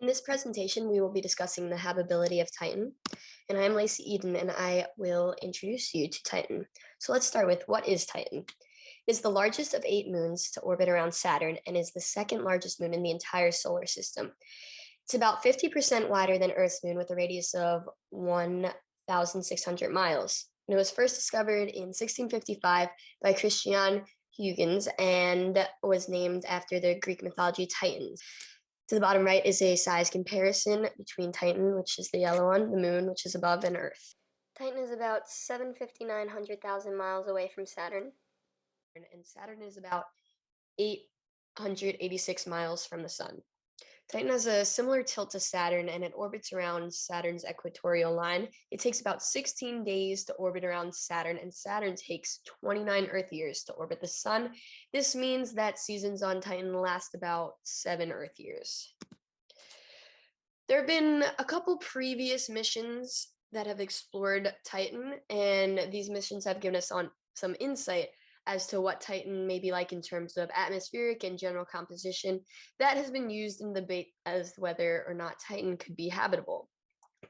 In this presentation, we will be discussing the habitability of Titan, and I am Lacey Eden, and I will introduce you to Titan. So let's start with what is Titan? It is the largest of 8 moons to orbit around Saturn and is the second largest moon in the entire solar system. It's about 50% wider than Earth's moon with a radius of 1,600 miles. And it was first discovered in 1655 by Christian Huygens and was named after the Greek mythology Titans. To the bottom right is a size comparison between Titan, which is the yellow one, the moon, which is above, and Earth. Titan is about 759,000 miles away from Saturn, and Saturn is about 886 miles from the sun. Titan has a similar tilt to Saturn and it orbits around Saturn's equatorial line. It takes about 16 days to orbit around Saturn, and Saturn takes 29 Earth years to orbit the sun. This means that seasons on Titan last about 7 Earth years. There have been a couple previous missions that have explored Titan, and these missions have given us some insight as to what Titan may be like in terms of atmospheric and general composition that has been used in the debate as whether or not Titan could be habitable.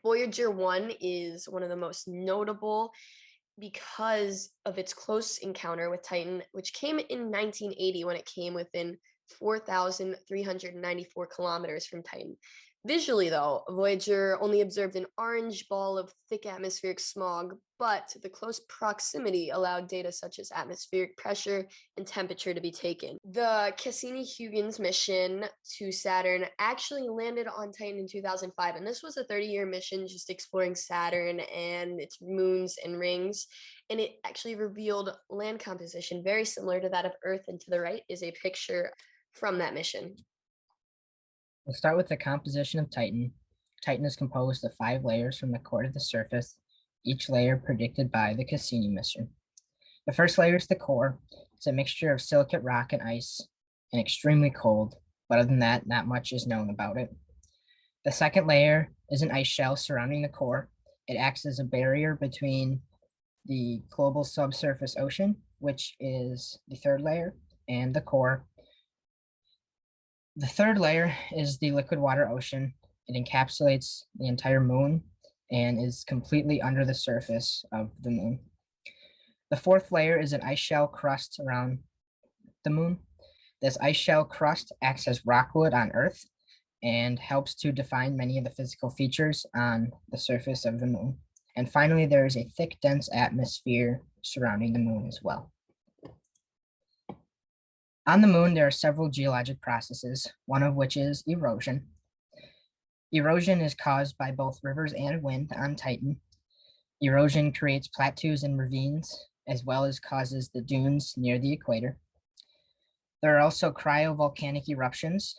Voyager 1 is one of the most notable because of its close encounter with Titan, which came in 1980 when it came within 4,394 kilometers from Titan. Visually, though, Voyager only observed an orange ball of thick atmospheric smog, but the close proximity allowed data such as atmospheric pressure and temperature to be taken. The Cassini-Huygens mission to Saturn actually landed on Titan in 2005, and this was a 30-year mission just exploring Saturn and its moons and rings, and it actually revealed land composition very similar to that of Earth, and to the right is a picture from that mission. We'll start with the composition of Titan. Titan is composed of 5 layers from the core to the surface, each layer predicted by the Cassini mission. The first layer is the core. It's a mixture of silicate rock and ice, and extremely cold, but other than that, not much is known about it. The second layer is an ice shell surrounding the core. It acts as a barrier between the global subsurface ocean, which is the third layer, and the core. The third layer is the liquid water ocean. It encapsulates the entire moon and is completely under the surface of the moon. The fourth layer is an ice shell crust around the moon. This ice shell crust acts as rockwood on Earth and helps to define many of the physical features on the surface of the moon. And finally, there is a thick, dense atmosphere surrounding the moon as well. On the moon, there are several geologic processes, one of which is erosion. Erosion is caused by both rivers and wind on Titan. Erosion creates plateaus and ravines, as well as causes the dunes near the equator. There are also cryovolcanic eruptions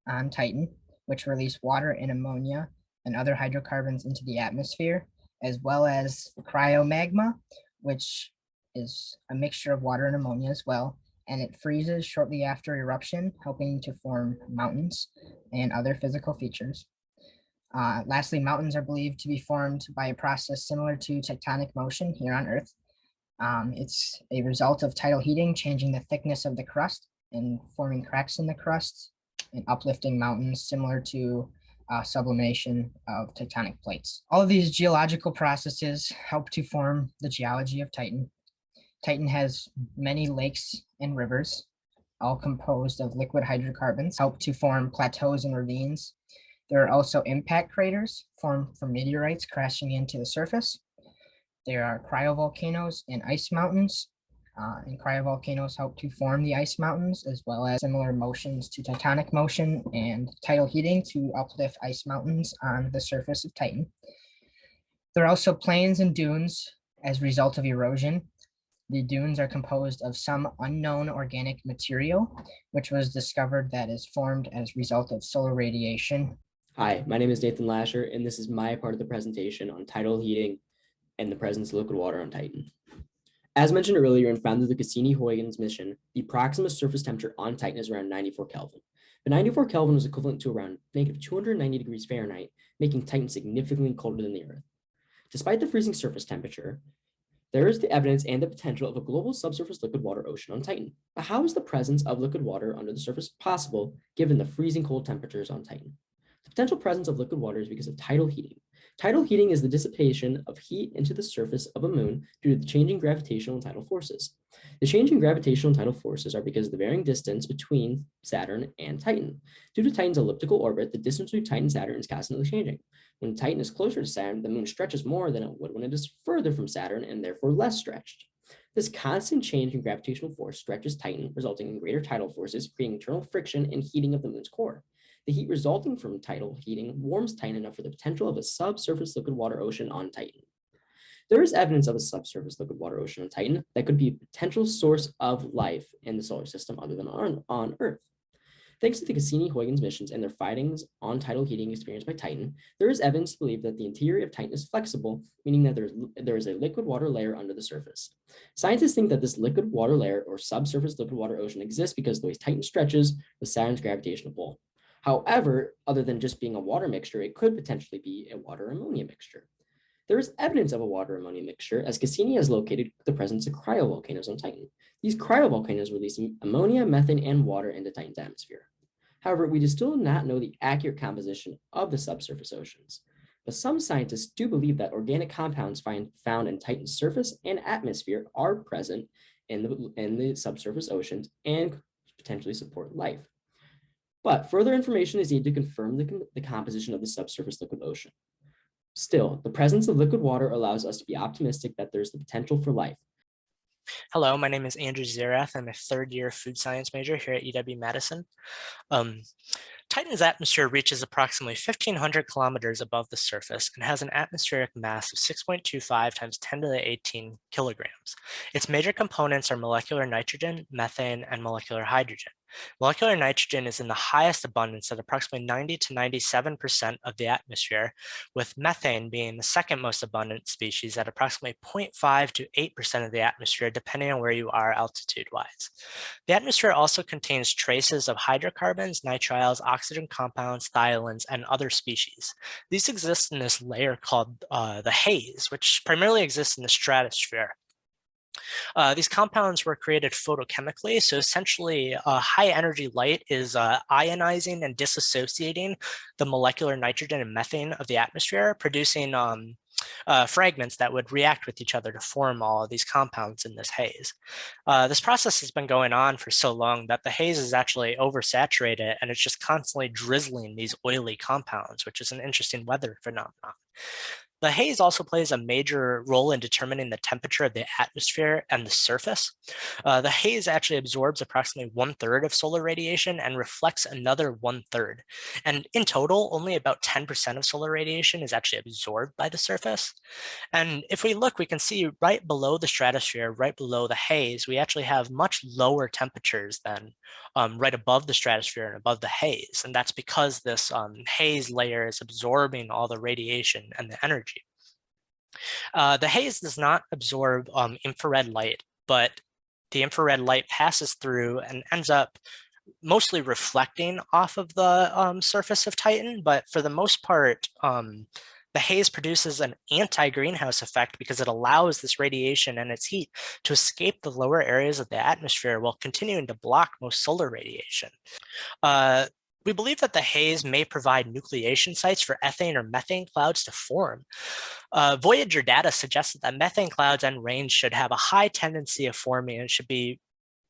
on Titan, which release water and ammonia and other hydrocarbons into the atmosphere, as well as cryomagma, which is a mixture of water and ammonia as well, and it freezes shortly after eruption, helping to form mountains and other physical features. Lastly, mountains are believed to be formed by a process similar to tectonic motion here on Earth. It's a result of tidal heating, changing the thickness of the crust and forming cracks in the crust and uplifting mountains similar to sublimation of tectonic plates. All of these geological processes help to form the geology of Titan. Titan has many lakes and rivers, all composed of liquid hydrocarbons, help to form plateaus and ravines. There are also impact craters formed from meteorites crashing into the surface. There are cryovolcanoes and ice mountains, and cryovolcanoes help to form the ice mountains, as well as similar motions to tectonic motion and tidal heating to uplift ice mountains on the surface of Titan. There are also plains and dunes as a result of erosion. The dunes are composed of some unknown organic material, which was discovered that is formed as a result of solar radiation. Hi, my name is Nathan Lasher, and this is my part of the presentation on tidal heating and the presence of liquid water on Titan. As mentioned earlier and found through the Cassini-Huygens mission, the approximate surface temperature on Titan is around 94 Kelvin. But 94 Kelvin is equivalent to around negative 290 degrees Fahrenheit, making Titan significantly colder than the Earth. Despite the freezing surface temperature, there is the evidence and the potential of a global subsurface liquid water ocean on Titan. But how is the presence of liquid water under the surface possible given the freezing cold temperatures on Titan? The potential presence of liquid water is because of tidal heating. Tidal heating is the dissipation of heat into the surface of a moon due to the changing gravitational and tidal forces. The changing gravitational and tidal forces are because of the varying distance between Saturn and Titan. Due to Titan's elliptical orbit, the distance between Titan and Saturn is constantly changing. When Titan is closer to Saturn, the moon stretches more than it would when it is further from Saturn and therefore less stretched. This constant change in gravitational force stretches Titan, resulting in greater tidal forces, creating internal friction and heating of the moon's core. The heat resulting from tidal heating warms Titan enough for the potential of a subsurface liquid water ocean on Titan. There is evidence of a subsurface liquid water ocean on Titan that could be a potential source of life in the solar system other than on Earth. Thanks to the Cassini-Huygens missions and their findings on tidal heating experienced by Titan, there is evidence to believe that the interior of Titan is flexible, meaning that there is a liquid water layer under the surface. Scientists think that this liquid water layer or subsurface liquid water ocean exists because of the way Titan stretches with Saturn's gravitational pull. However, other than just being a water mixture, it could potentially be a water-ammonia mixture. There is evidence of a water-ammonia mixture as Cassini has located the presence of cryovolcanoes on Titan. These cryovolcanoes release ammonia, methane, and water into Titan's atmosphere. However, we still do not know the accurate composition of the subsurface oceans. But some scientists do believe that organic compounds found in Titan's surface and atmosphere are present in the subsurface oceans and potentially support life. But further information is needed to confirm the composition of the subsurface liquid ocean. Still, the presence of liquid water allows us to be optimistic that there's the potential for life. Hello, my name is Andrew Zierath. I'm a third-year food science major here at UW-Madison. Titan's atmosphere reaches approximately 1,500 kilometers above the surface and has an atmospheric mass of 6.25 times 10 to the 18 kilograms. Its major components are molecular nitrogen, methane, and molecular hydrogen. Molecular nitrogen is in the highest abundance at approximately 90 to 97% of the atmosphere, with methane being the second most abundant species at approximately 0.5 to 8% of the atmosphere, depending on where you are altitude-wise. The atmosphere also contains traces of hydrocarbons, nitriles, oxygen compounds, thiolins, and other species. These exist in this layer called the haze, which primarily exists in the stratosphere. These compounds were created photochemically, so essentially high energy light is ionizing and dissociating the molecular nitrogen and methane of the atmosphere, producing fragments that would react with each other to form all of these compounds in this haze. This process has been going on for so long that the haze is actually oversaturated and it's just constantly drizzling these oily compounds, which is an interesting weather phenomenon. The haze also plays a major role in determining the temperature of the atmosphere and the surface. The haze actually absorbs approximately 1/3 of solar radiation and reflects another 1/3. And in total, only about 10% of solar radiation is actually absorbed by the surface. And if we look, we can see right below the stratosphere, right below the haze, we actually have much lower temperatures than right above the stratosphere and above the haze. And that's because this haze layer is absorbing all the radiation and the energy. The haze does not absorb infrared light, but the infrared light passes through and ends up mostly reflecting off of the surface of Titan. But for the most part, the haze produces an anti-greenhouse effect because it allows this radiation and its heat to escape the lower areas of the atmosphere while continuing to block most solar radiation. We believe that the haze may provide nucleation sites for ethane or methane clouds to form. Voyager data suggested that methane clouds and rain should have a high tendency of forming and should be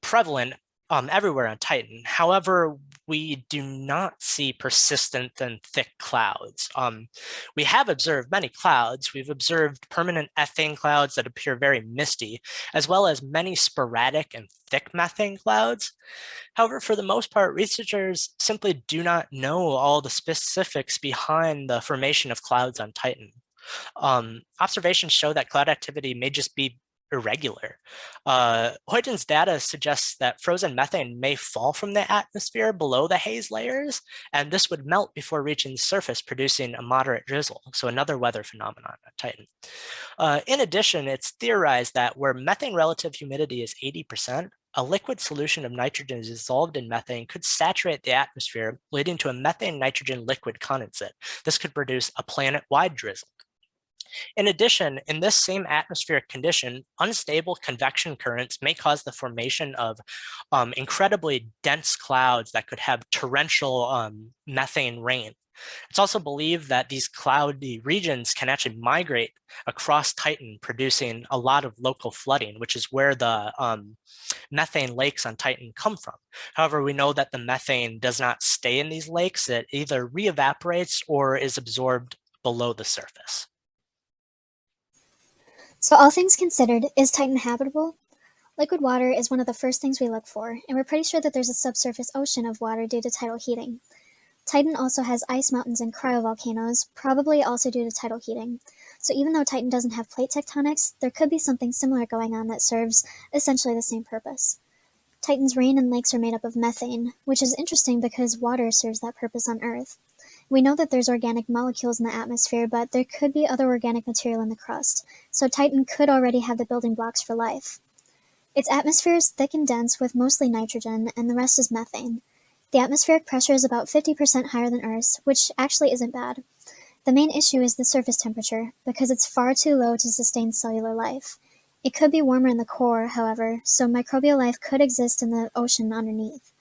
prevalent everywhere on Titan. However, we do not see persistent and thick clouds. We have observed many clouds. We've observed permanent ethane clouds that appear very misty, as well as many sporadic and thick methane clouds. However, for the most part, researchers simply do not know all the specifics behind the formation of clouds on Titan. Observations show that cloud activity may just be irregular. Huygens data suggests that frozen methane may fall from the atmosphere below the haze layers, and this would melt before reaching the surface, producing a moderate drizzle, so another weather phenomenon on Titan. In addition, it's theorized that where methane relative humidity is 80%, a liquid solution of nitrogen dissolved in methane could saturate the atmosphere, leading to a methane-nitrogen liquid condensate. This could produce a planet-wide drizzle. In addition, in this same atmospheric condition, unstable convection currents may cause the formation of incredibly dense clouds that could have torrential methane rain. It's also believed that these cloudy regions can actually migrate across Titan, producing a lot of local flooding, which is where the methane lakes on Titan come from. However, we know that the methane does not stay in these lakes. It either re-evaporates or is absorbed below the surface. So all things considered, is Titan habitable? Liquid water is one of the first things we look for, and we're pretty sure that there's a subsurface ocean of water due to tidal heating. Titan also has ice mountains and cryovolcanoes, probably also due to tidal heating. So even though Titan doesn't have plate tectonics, there could be something similar going on that serves essentially the same purpose. Titan's rain and lakes are made up of methane, which is interesting because water serves that purpose on Earth. We know that there's organic molecules in the atmosphere, but there could be other organic material in the crust, so Titan could already have the building blocks for life. Its atmosphere is thick and dense with mostly nitrogen, and the rest is methane. The atmospheric pressure is about 50% higher than Earth's, which actually isn't bad. The main issue is the surface temperature, because it's far too low to sustain cellular life. It could be warmer in the core, however, so microbial life could exist in the ocean underneath.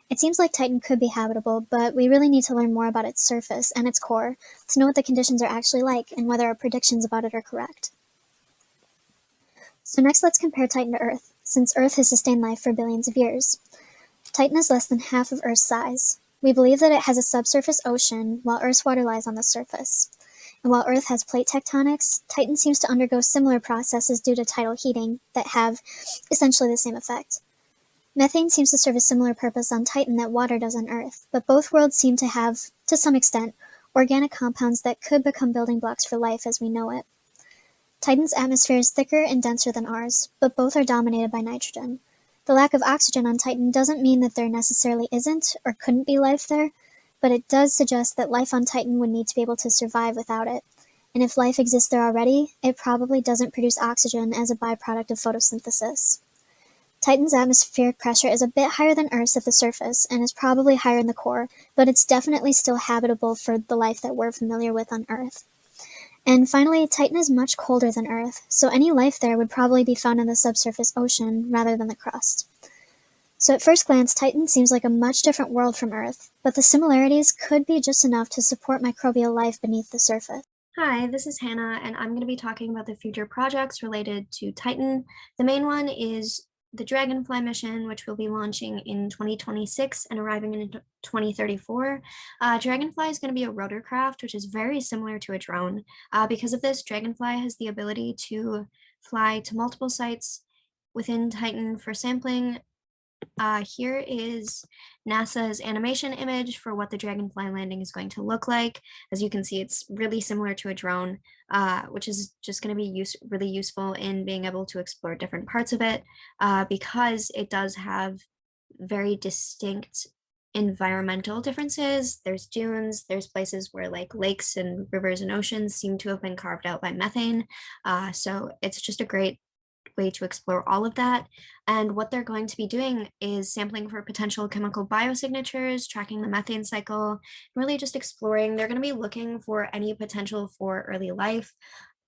It seems like Titan could be habitable, but we really need to learn more about its surface and its core to know what the conditions are actually like and whether our predictions about it are correct. So next let's compare Titan to Earth, since Earth has sustained life for billions of years. Titan is less than half of Earth's size. We believe that it has a subsurface ocean, while Earth's water lies on the surface. And while Earth has plate tectonics, Titan seems to undergo similar processes due to tidal heating that have essentially the same effect. Methane seems to serve a similar purpose on Titan that water does on Earth, but both worlds seem to have, to some extent, organic compounds that could become building blocks for life as we know it. Titan's atmosphere is thicker and denser than ours, but both are dominated by nitrogen. The lack of oxygen on Titan doesn't mean that there necessarily isn't or couldn't be life there, but it does suggest that life on Titan would need to be able to survive without it. And if life exists there already, it probably doesn't produce oxygen as a byproduct of photosynthesis. Titan's atmospheric pressure is a bit higher than Earth's at the surface and is probably higher in the core, but it's definitely still habitable for the life that we're familiar with on Earth. And finally, Titan is much colder than Earth, so any life there would probably be found in the subsurface ocean rather than the crust. So at first glance, Titan seems like a much different world from Earth, but the similarities could be just enough to support microbial life beneath the surface. Hi, this is Hannah, and I'm going to be talking about the future projects related to Titan. The main one is the Dragonfly mission, which will be launching in 2026 and arriving in 2034. Dragonfly is going to be a rotorcraft, which is very similar to a drone. Because of this, Dragonfly has the ability to fly to multiple sites within Titan for sampling. Here is NASA's animation image for what the Dragonfly landing is going to look like. As you can see, it's really similar to a drone, which is just going to be really useful in being able to explore different parts of it, because it does have very distinct environmental differences. There's dunes, there's places where like lakes and rivers and oceans seem to have been carved out by methane. So it's just a great way to explore all of that. And what they're going to be doing is sampling for potential chemical biosignatures, tracking the methane cycle, really just exploring. They're going to be looking for any potential for early life.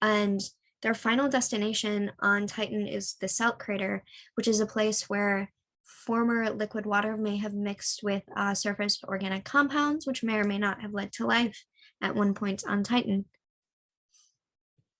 And their final destination on Titan is the Salt Crater, which is a place where former liquid water may have mixed with surface organic compounds, which may or may not have led to life at one point on Titan.